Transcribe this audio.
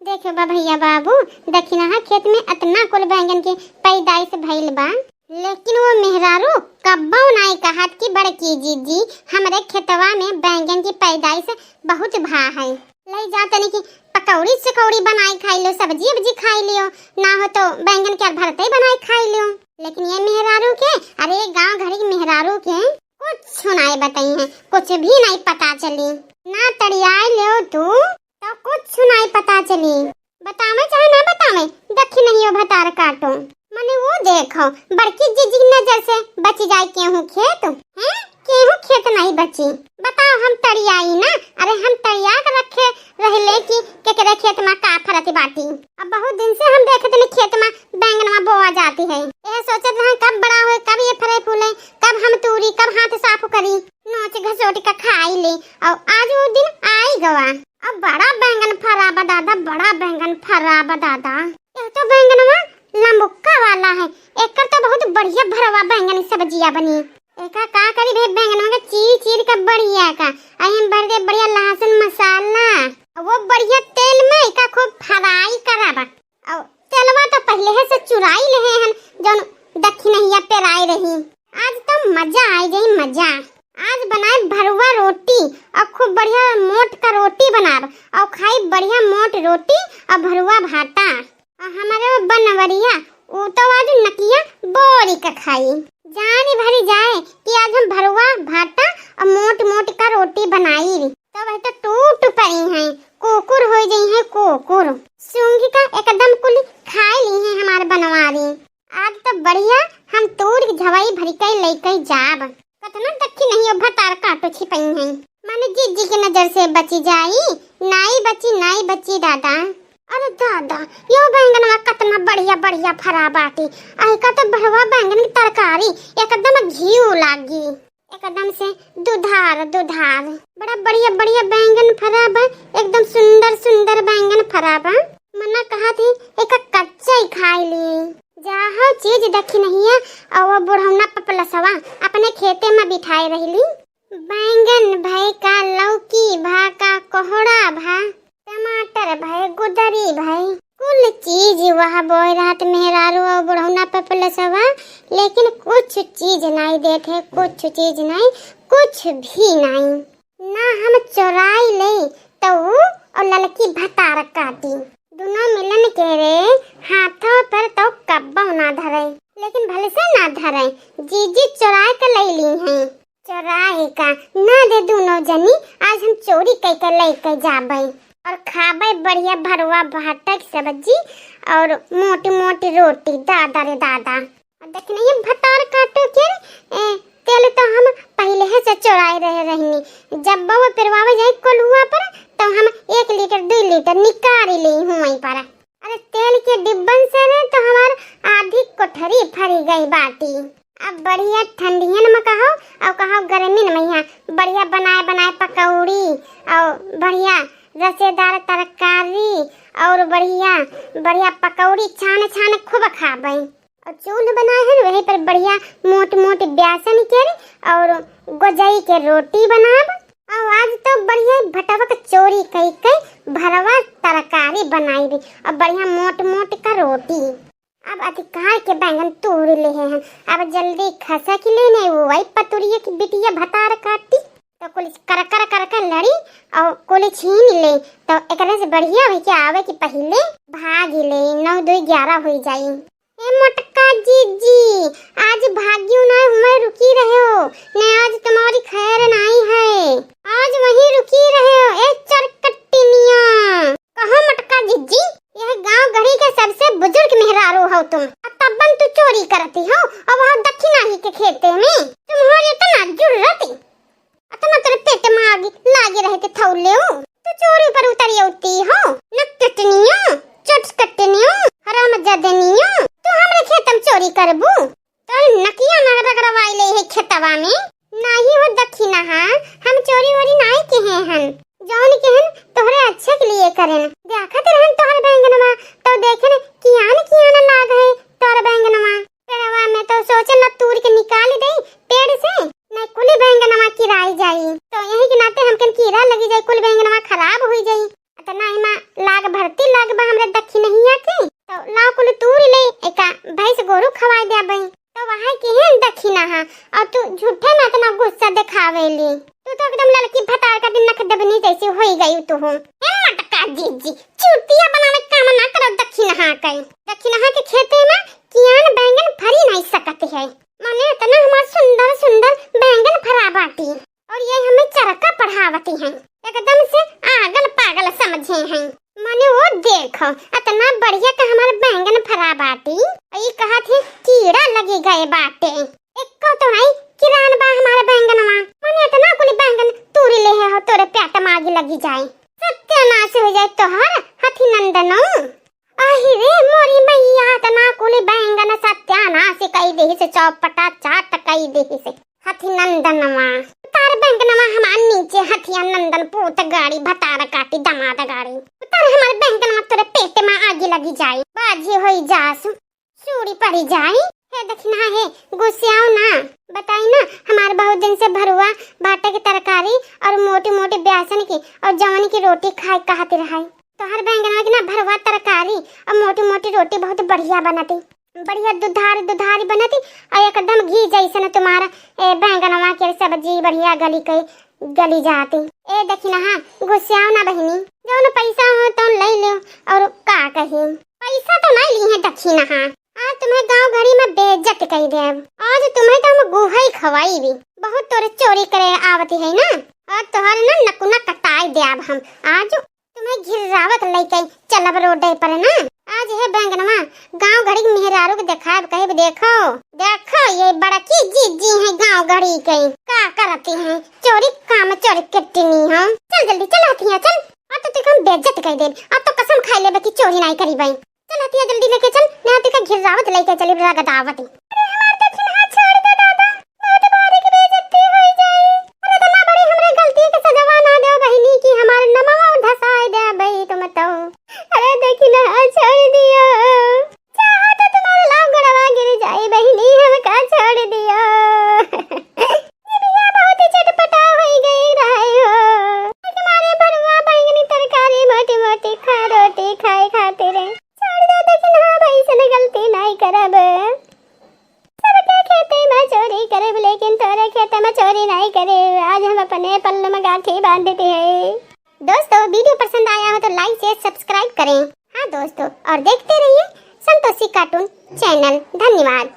देखो बा भैया बाबू, दक्षिणा खेत में इतना कुल बैंगन के पैदाइश भइल बा, लेकिन वो मेहरारू कब्बो नहीं कहत कि बड़की जीजी हमरे खेतवा में बैंगन की पैदाइश बहुत भा है। ले जा तनी की पकौड़ी सकौड़ी बनाई खाई लो, सब्जी वब्जी खाई लियो, ना हो तो बैंगन के भरते बनाई खाई लियो। लेकिन ये मेहरारू के, अरे गांव घर की मेहरारू के कुछ नहीं बताई है, कुछ भी नहीं पता चली। ना तड़ियाई लियो तू तो कुछ नहीं पता चली। बतावे चाहे ना बतावे, दखी नहीं हो भतार काटो। मने वो देखो बड़की जीजी की नजर से बच जाए गेहूं खेत है, गेहूं खेत नहीं बची। बताओ हम तड़ियाई ना, अरे हम तड़िया कर रखे रहले कि केकरे खेत में का फरती बाटी। अब बहुत दिन से हम देखते नहीं खेत में बैंगन में बोआ जाती है। ये सोचते रहे कब बड़ा हो, कब ये फरे फूले, कब हम तूरी, कब हाथ साफ करी, नोच घसोट का खाई ले। और आज वो दिन आई गवा। अब बड़ा बैंगन फरा बा दादा, बड़ा बैंगन फरा बा दादा। ये तो बैंगनवा लंबुक्का वाला है, एकर तो बहुत बढ़िया भरवा बैंगन सब्जिया बनी। एका का करी भे बैंगनवा के चीर चीर के बढ़िया का हम भर दे बढ़िया लहसुन मसाला, वो बढ़िया तेल में एका खूब फ्राई कराबा। और तेलवा तो पहले से चुराई ले हैं जौन दक्षिणहिया पेराई रही। आज तो मजा आई जाई मजा। आज बनाए भरवा रोटी और खूब बढ़िया मोट का रोटी बनाब और खाई बढ़िया मोट रोटी और भरवा भाटा। और हमारे बनवरिया वो तो आज नकिया बोरी का खाई। जानी भरी जाए कि आज हम भरवा भाटा और मोट मोट का रोटी बनाई। तो वह तो टूट पड़ी हैं, कोकुर हो गई है कोकुर। सूंगी का एकदम कुल खाई ली है हमारे बनवारी। आज तो बढ़िया हम तोड़ झवाई भरी कई लेके जाब। कतना दखी नहीं हो भतार काटो छिपई है। माने जीजी की नजर से बची जाई, नाई बची दादा। अरे दादा यो बैंगनवा कतना बढ़िया बढ़िया फरा बाटी। आई का तो भरवा बैंगन की तरकारी एकदम घी लागी, एकदम से दुधार दुधार। बड़ा बढ़िया बढ़िया बैंगन फरा बा, एकदम सुंदर सुंदर बैंगन फरा बा। मना कहा थी एक कच्चा ही खाई ली। जहाँ चीज देखी नहीं है और वो बुढ़ौना पपलसवा अपने खेते में बिठाई रही। बैंगन भाई का, लौकी भा का, कोहड़ा भा, टमाटर भाई, गुदरी भाई, कुल चीज वह बोए रात मेहरारू और बुढ़ौना पपलसवा। लेकिन कुछ चीज नहीं देते, कुछ चीज नहीं, कुछ भी नहीं। ना हम चुराई ले तो और ललकी भतार काटी, दोनों मिलन के रे हाथों पर तो कब्बो ना धरे। लेकिन भले से ना धरे, जीजी चुरा के ले ली हैं। चुराए का ना दे दोनों जनी, आज हम चोरी करके लेके जाबे और खाबे बढ़िया भरवा भाटा की सब्जी और मोटी मोटी रोटी। दादा रे दादा देखने ये भतार काटो के तेल तो हम पहले से चुराए रहे रहनी। जब वो पिरवावे जाए कोलुआ पर तो हम 1 लीटर 2 लीटर निकाल ले वहीं पर। अरे तेल के डिब्बन से रे तो हमार आधी कोठरी फरी गई बाटी। अब बढ़िया ठंडियन में कहो और कहो गर्मी में यहाँ बढ़िया बनाए बनाए पकौड़ी और बढ़िया रसेदार तरकारी और बढ़िया बढ़िया पकौड़ी छान छान खूब खाबे। और चूल्ह बनाए हैं वहीं पर बढ़िया मोट मोट बेसन के और गोजई के रोटी बनाब। और आज तो बढ़िया भटवा का चोरी कई कई भरवा तरकारी बनाई भी और बढ़िया मोट मोट का रोटी। अब अधिकार के बैंगन तोड़ ले हैं, अब जल्दी खसा की लेने वो वही पतुरिया की बिटिया भतार काटी तो कुल कर कर कर कर लड़ी और कुल छीन ले। तो एकरे से बढ़िया है कि आवे कि पहले भाग ले, 9 2 11 हो जाई। ए मोटका जीजी आज भाग्यू ना मैं रुकी रहे हो ने, आज तुम्हारी खैर नहीं है, आज वहीं रुकी रहे हो। ए चरकट्टिनिया कहो मोटका जीजी, यह गांव गढ़ी के सबसे बुजुर्ग मेहरारू हो तुम, तबन तू चोरी करती हो और वहाँ दक्षिणा ही के खेते में तुम्हारी इतना जुर्रत, इतना तेरे पेट में आगे लागे रहते थौले हो, तू चोरी पर उतरी होती हो। नकटनिया चटकटनिया हराम जादनिया, तू हमरे खेतम चोरी करबू तो नकिया ना रगड़वाई ले है खेतवा में। नाही हो दक्षिणा हम चोरी वोरी नहीं कहे हन, जौन कहन तोहरे अच्छे के लिए करेन। देखत रहन तोहर बैंगनवा तो देखे कियान लाग है तोहर बैंगनवा पेड़वा में, तो सोचे न तूर के निकाल दे पेड़ से, नहीं कुल बैंगनवा किराई जाई। तो यही के नाते हमकन कीड़ा लगी जाए, कुल बैंगनवा खराब हो जाई। तो नहीं मां धरती लागबा हमरा दक्षिणहिया के तो लाव कुल तूर ले एका भैंस गोरू खवा दे बई तो वहां केहन दक्षिणा हा और तू झूठे ना इतना गुस्सा दिखावेली तू तो एकदम लड़की भतार का दिन नख दबनी जैसी होई गई तू हो मटका जीजी चुटिया बनावे काम ना करो दक्षिणहा के खेते में कियान बैंगन फरी नहीं सकते है माने इतना हमार सुंदर सुंदर बैंगन फरा बाटी और ये हमें चरका पढ़ावती हैं एकदम से आगल पागल समझे हैं माने वो देखो इतना बढ़िया का हमारे बैंगन फरा बाटी ये कहा थे कीड़ा लगे गए बाटे एक को तो नहीं किरान बा हमारे बैंगनवा माने इतना कुल बैंगन तूरी ले है हो तोरे प्याट मागी लगी जाए सत्यानाश हो जाए तोहर हाथी नंदनो आही रे मोरी मैया इतना कुल बैंगन सत्यानाश कई देहि से चौपटा चाट कई देहि से हाथी नंदनवा तार बैंगनवा हमार नीचे हथिया नंदन पूत गाड़ी भतार काटी दमाद गाड़ी तार हमारे बैंगनवा तोरे पेट में आगे लगी जाए बाजी होई जासु सूड़ी पड़ी जाए है दक्षिणा है गुस्साओ ना बताई ना हमारे बहुत दिन से भरुआ भाटे की तरकारी और मोटी मोटी बेसन की और जवानी की रोटी खाए कहते रहा तो हर बैंगनवा की ना भरुआ तरकारी और मोटी मोटी रोटी बहुत बढ़िया बनाती बढ़िया दुधारी दुधारी बनती और एकदम घी जैसे न तुम्हारा बैंगनवा के सब्जी बढ़िया गली जाती ए दक्षिणा हाँ गुस्साओ ना बहनी जो न पैसा हो तो ले लो और का कही पैसा तो नहीं ली है दक्षिणा हाँ आज तुम्हें गांव घड़ी में बेइज्जत कही दे आज तुम्हें तो हम गुहाई खवाई भी बहुत तोरे चोरी करे आवती है ना और तोहर ना नकुना कटाई दे अब हम आज तुम्हें घिरावत लेके चलब रोडे पर ना आज है बैंगनवा गांव घड़ी मेहरारू के दिखाए कहे देखो देखो ये बड़की जीजी है गांव घड़ी के का करती है चोरी काम चोरी कितनी हम चल जल्दी चलाती है चल अब तो तुम बेइज्जत कर दे अब तो कसम खा ले कि चोरी नहीं करी भाई चलाती है जल्दी लेके चल ना तो का घिरावत लेके चली रगदावती अरे हमार दक्षिण हाथ छोड़ दे दादा बहुत बारी की बेइज्जती हो जाए अरे तो ना बड़ी हमरे गलती के सजा ना दो बहनी की हमार नमवा धसाए दे भाई तुम तो अरे दक्षिण हाथ छोड़ दिया चाहा तो तुम्हारा लाभ गड़वा गिर जाए बहनी हम का छोड़ दिया ये भैया बहुत ही चटपटा हो गई रहे हो तुम्हारे भरुआ बैंगनी तरकारी मोटी मोटी खा रोटी खाए खाते रहे छोड़ दो दक्षिण हाँ भाई से गलती नहीं करब सबके खेते में चोरी करब लेकिन तोरे खेते में चोरी नहीं करे आज हम अपने पल्लू में गांठी बांध देते हैं दोस्तों वीडियो पसंद आया हो तो लाइक शेयर सब्सक्राइब करें हाँ दोस्तों और देखते रहिए संतोषी कार्टून चैनल धन्यवाद।